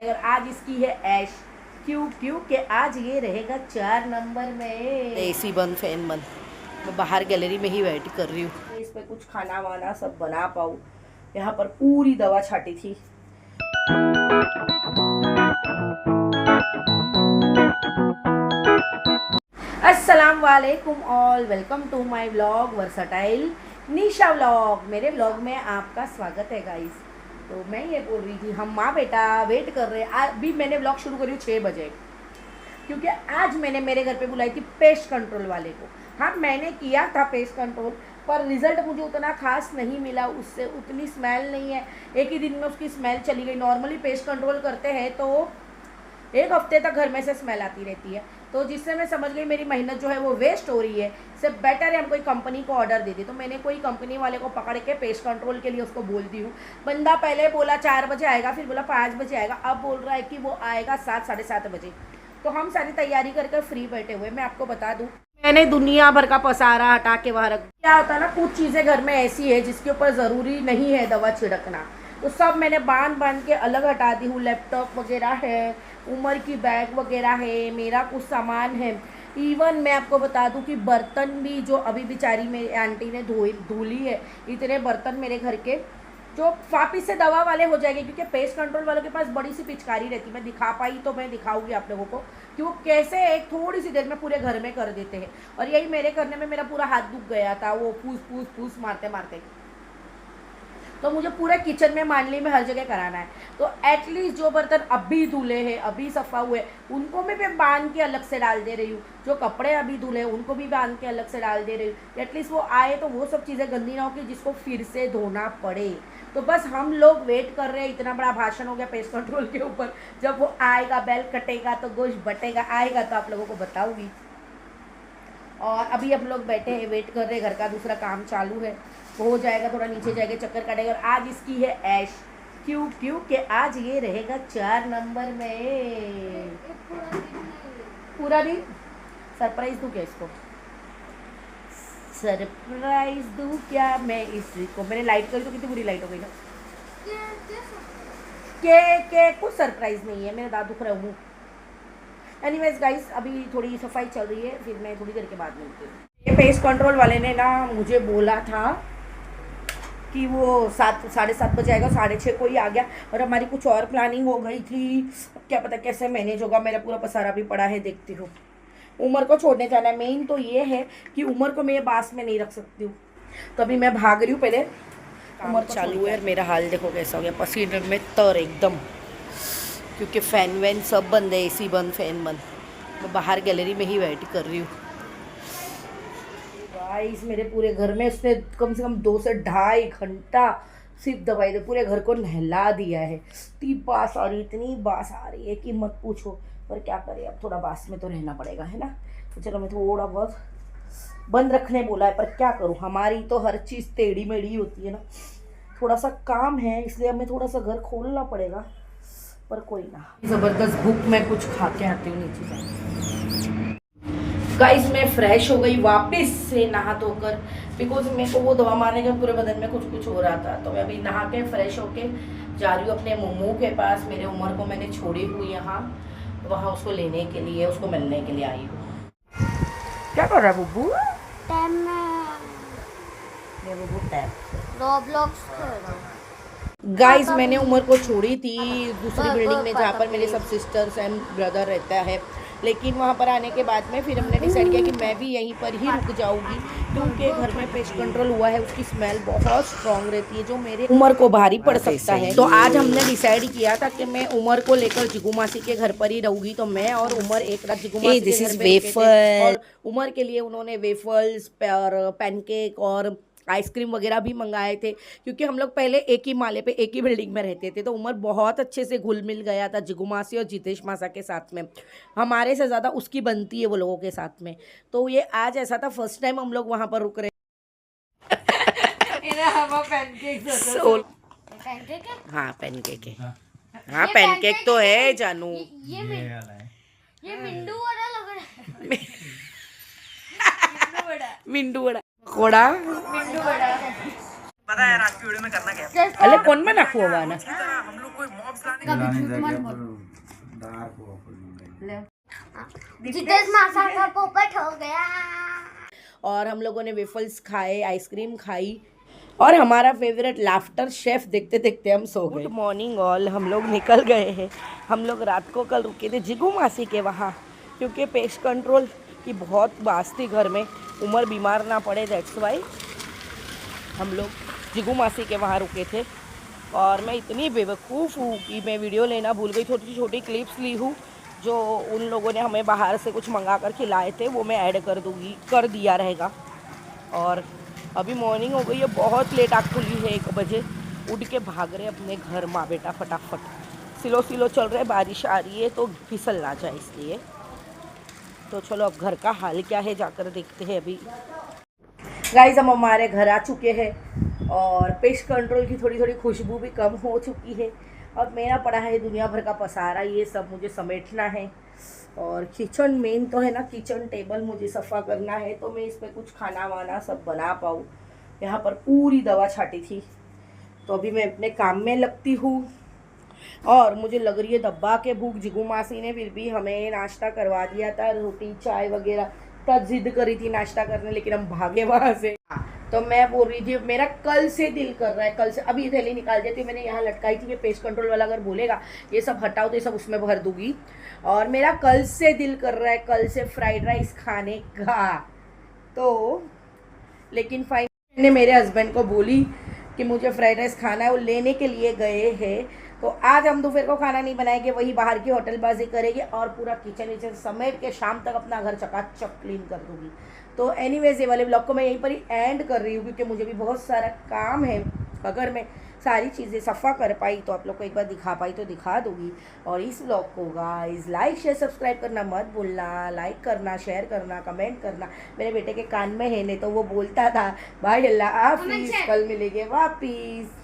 और आज इसकी है ऐश। क्यों क्यों कि आज ये रहेगा 4 नंबर में। एसी बंद, फैन बंद। मैं बाहर गैलरी में ही वेट कर रही हूँ। इस पे कुछ खाना वाना सब बना पाऊँ। यहाँ पर पूरी दवा छाटी थी। अस्सलाम वालेकुम all, welcome to my vlog versatile Nisha vlog. मेरे व्लॉग में आपका स्वागत है गाइस। तो मैं ये बोल रही थी, हम माँ बेटा वेट कर रहे हैं। अभी मैंने व्लॉग शुरू करी 6 बजे, क्योंकि आज मैंने मेरे घर पे बुलाई थी पेस्ट कंट्रोल वाले को। हाँ, मैंने किया था पेस्ट कंट्रोल, पर रिजल्ट मुझे उतना खास नहीं मिला। उससे उतनी स्मेल नहीं है, एक ही दिन में उसकी स्मेल चली गई। नॉर्मली पेस्ट कंट्रोल करते हैं तो एक हफ्ते तक घर में से स्मेल आती रहती है, तो जिससे मैं समझ गई मेरी मेहनत जो है वो वेस्ट हो रही है। इससे बेटर है हम कोई कंपनी को ऑर्डर दे दी। तो मैंने कोई कंपनी वाले को पकड़ के पेस्ट कंट्रोल के लिए उसको बोल दी हूँ। बंदा पहले बोला 4 बजे आएगा, फिर बोला 5 बजे आएगा, अब बोल रहा है कि वो आएगा 7 साढ़े 7 बजे। तो हम सारी तैयारी करके फ्री बैठे हुए। मैं आपको बता दूँ, मैंने दुनिया भर का पसारा हटा के वहाँ रख। क्या होता है ना, कुछ चीज़ें घर में ऐसी है जिसके ऊपर ज़रूरी नहीं है दवा छिड़कना, तो सब मैंने बांध के अलग हटा दी हूँ। लैपटॉप वगैरह है, उमर की बैग वगैरह है, मेरा कुछ सामान है। इवन मैं आपको बता दूं कि बर्तन भी जो अभी बेचारी मेरी आंटी ने धुली है, इतने बर्तन मेरे घर के जो वापिस से दवा वाले हो जाएंगे, क्योंकि पेस्ट कंट्रोल वालों के पास बड़ी सी पिचकारी रहती है। मैं दिखा पाई तो मैं दिखाऊंगी आप लोगों को कि वो कैसे एक थोड़ी सी देर में पूरे घर में कर देते हैं। और यही मेरे करने में मेरा पूरा हाथ दुख गया था, वो फूस मारते मारते। तो मुझे पूरे किचन में, मांडली में, हर जगह कराना है। तो एटलीस्ट जो बर्तन अभी धुले हैं, अभी सफ़ा हुए, उनको भी मैं बांध के अलग से डाल दे रही हूँ। जो कपड़े अभी धुले उनको भी बांध के अलग से डाल दे रही हूँ। एटलीस्ट वो आए तो वो सब चीज़ें गंदी ना हो कि जिसको फिर से धोना पड़े। तो बस हम लोग वेट कर रहे हैं। इतना बड़ा भाषण हो गया पेस्ट कंट्रोल के ऊपर। जब वो आएगा, बेल कटेगा तो गोश्त बटेगा, आएगा तो आप लोगों को बताऊँगी। और अभी हम लोग बैठे हैं, वेट कर रहे हैं। घर का दूसरा काम चालू है, हो जाएगा, थोड़ा नीचे जाएगा, चक्कर काटेगा। और आज इसकी है ऐश। क्यों क्यों कि आज ये रहेगा 4 नंबर में। पूरा दिन सरप्राइज दूँ क्या इसको? सरप्राइज दूँ क्या मैं इसको? मैंने लाइट करी तो कितनी बुरी लाइट हो गई ना। के कुछ सरप्राइज नहीं है, मेरा दांत दुख रहा हूँ। एनीवेज गाइस, अभी थोड़ी सफाई चल रही है, फिर मैं थोड़ी देर के बाद मिलती हूँ। ये पेस्ट कंट्रोल वाले ने ना मुझे बोला था कि वो 7 साढ़े 7 बजे आएगा, 6:30 को ही आ गया। और हमारी कुछ और प्लानिंग हो गई थी, क्या पता कैसे मैनेज होगा। मेरा पूरा पसारा भी पड़ा है, देखती हूँ। उमर को छोड़ने जाना है। मेन तो ये है कि उमर को मैं ये बास में नहीं रख सकती हूँ, तो अभी मैं भाग रही हूँ। पहले उमर चालू है और मेरा हाल देखो कैसा हो गया, पसीने में तर एकदम, क्योंकि फ़ैन वैन सब बंद है, एसी बंद, फैन बंद। मैं बाहर गैलरी में ही वेट कर रही हूँ। गाइस, मेरे पूरे घर में उसने कम से कम 2 से ढाई घंटा सिर्फ दवाई दे पूरे घर को नहला दिया है। इतनी बास आ रही, इतनी बास आ रही है कि मत पूछो। पर क्या करें, अब थोड़ा बास में तो रहना पड़ेगा, है ना। तो चलो, मैं थोड़ा बहुत बंद रखने बोला है, पर क्या करूँ, हमारी तो हर चीज़ टेढ़ी मेढ़ी होती है ना। थोड़ा सा काम है, इसलिए हमें थोड़ा सा घर खोलना पड़ेगा, पर कोई ना। ज़बरदस्त भूख में कुछ खा के आती हूँ नीचे से। गाइस, मैं फ्रेश हो गई वापस से नहा धोकर, बिकॉज मेरे को वो दवा मारने के पूरे बदन में कुछ हो रहा था। तो मैं अभी नहा के फ्रेश होके जा रही हूँ अपने मोमो के पास। मेरे उमर को मैंने छोड़ी हुई यहाँ, वहाँ उसको लेने के लिए, उसको मिलने के लिए आई हूँ। क्या कर रहा है बुब्बू? टाइम ये बुब्बू टैप रॉब्लॉक्स खेल रहा हूँ। गाइस, मैंने उमर को छोड़ी थी दूसरी बिल्डिंग में, जहाँ पर मेरे सब सिस्टर्स एंड ब्रदर रहता है। लेकिन वहाँ पर आने के बाद में फिर हमने डिसाइड किया कि मैं भी यहीं पर ही रुक जाऊँगी, क्योंकि घर में पेस्ट कंट्रोल हुआ है, उसकी स्मेल बहुत स्ट्रॉन्ग रहती है, जो मेरे उमर को भारी पड़ सकता है। तो आज हमने डिसाइड किया था कि मैं उमर को लेकर जिगू मासी के घर पर ही रहूँगी। तो मैं और उमर एक रात जिगू मासी के घर पे रुके थे। और उमर के लिए उन्होंने वेफल्स, पैनकेक और आइसक्रीम वगैरह भी मंगाए थे, क्योंकि हम लोग पहले एक ही माले पे, एक ही बिल्डिंग में रहते थे। तो उमर बहुत अच्छे से घुल मिल गया था जिगू मासी और जितेश मासा के साथ में। हमारे से ज़्यादा उसकी बनती है वो लोगों के साथ में। तो ये आज ऐसा था, फर्स्ट टाइम हम लोग वहाँ पर रुक रहे। हाँ, पैनकेक है। हाँ, पैनकेक तो है जानू। ये मिंडू वाला लग रहा है। मिंडू बड़ा कोड़ा मिंडू बड़ा पता है आज की वीडियो में करना क्या है? अरे कौन में नाखू होगा ना। इसी तरह हम लोग जितेश मासा का पोपट हो गया। और हम लोगों ने वेफल्स खाए, आइसक्रीम खाई और हमारा फेवरेट लाफ्टर शेफ देखते देखते हम सो गए। गुड मॉर्निंग ऑल, हम लोग निकल गए हैं। हम लोग रात को कल रुके थे जिगू मासी के वहाँ, क्योंकि पेस्ट कंट्रोल की बहुत बात थी घर में, उमर बीमार ना पड़े, दैट्स वाई हम लोग जिगू मासी के वहाँ रुके थे। और मैं इतनी बेवकूफ़ हूँ कि मैं वीडियो लेना भूल गई। छोटी छोटी क्लिप्स ली हूँ जो उन लोगों ने हमें बाहर से कुछ मंगा कर खिलाए थे, वो मैं ऐड कर दिया रहेगा। और अभी मॉर्निंग हो गई है, बहुत लेट आँख खुली है, 1 बजे। उठ के भाग रहे अपने घर माँ बेटा फटाफट, सिलो सिलो चल रहे, बारिश आ रही है तो फिसल ना जाए इसलिए। तो चलो अब घर का हाल क्या है जाकर देखते हैं। अभी गाइस हम हमारे घर आ चुके हैं और पेस्ट कंट्रोल की थोड़ी थोड़ी खुशबू भी कम हो चुकी है। अब मेरा पड़ा है दुनिया भर का पसारा, ये सब मुझे समेटना है। और किचन मेन तो है ना, किचन टेबल मुझे सफ़ा करना है, तो मैं इस पर कुछ खाना वाना सब बना पाऊँ। यहाँ पर पूरी दवा छाटी थी, तो अभी मैं अपने काम में लगती हूँ। और मुझे लग रही है दब्बा के भूख। जिगू मासी ने फिर भी हमें नाश्ता करवा दिया था, रोटी चाय वगैरह। तब जिद करी थी नाश्ता करने, लेकिन हम भागे वहाँ से। तो मैं बोल रही थी मेरा कल से दिल कर रहा है, कल से। अभी थैली निकाल देती, मैंने यहाँ लटकाई थी कि पेस्ट कंट्रोल वाला अगर बोलेगा ये सब हटाओ तो ये सब उसमें भर दूंगी। और मेरा कल से दिल कर रहा है, कल से फ्राइड राइस खाने का। तो लेकिन फाइन ने मेरे हस्बैंड को बोली कि मुझे फ्राइड राइस खाना है, वो लेने के लिए गए हैं। तो आज हम दोपहर को खाना नहीं बनाएंगे, वही बाहर की होटलबाजी करेंगे और पूरा किचन विचन समेट के शाम तक अपना घर चकाचक क्लीन कर दूँगी। तो एनीवेज ये वाले ब्लॉग को मैं यहीं पर ही एंड कर रही हूँ, क्योंकि मुझे भी बहुत सारा काम है। अगर मैं सारी चीज़ें सफ़ा कर पाई तो आप लोग को एक बार दिखा पाई तो दिखा दूँगी। और इस ब्लॉग को गाइस लाइक शेयर सब्सक्राइब करना मत भूलना, लाइक करना, शेयर करना, कमेंट करना। मेरे बेटे के कान में है, नहीं तो वो बोलता था भाई अल्लाह हाफिज़, कल मिलेंगे वापिस।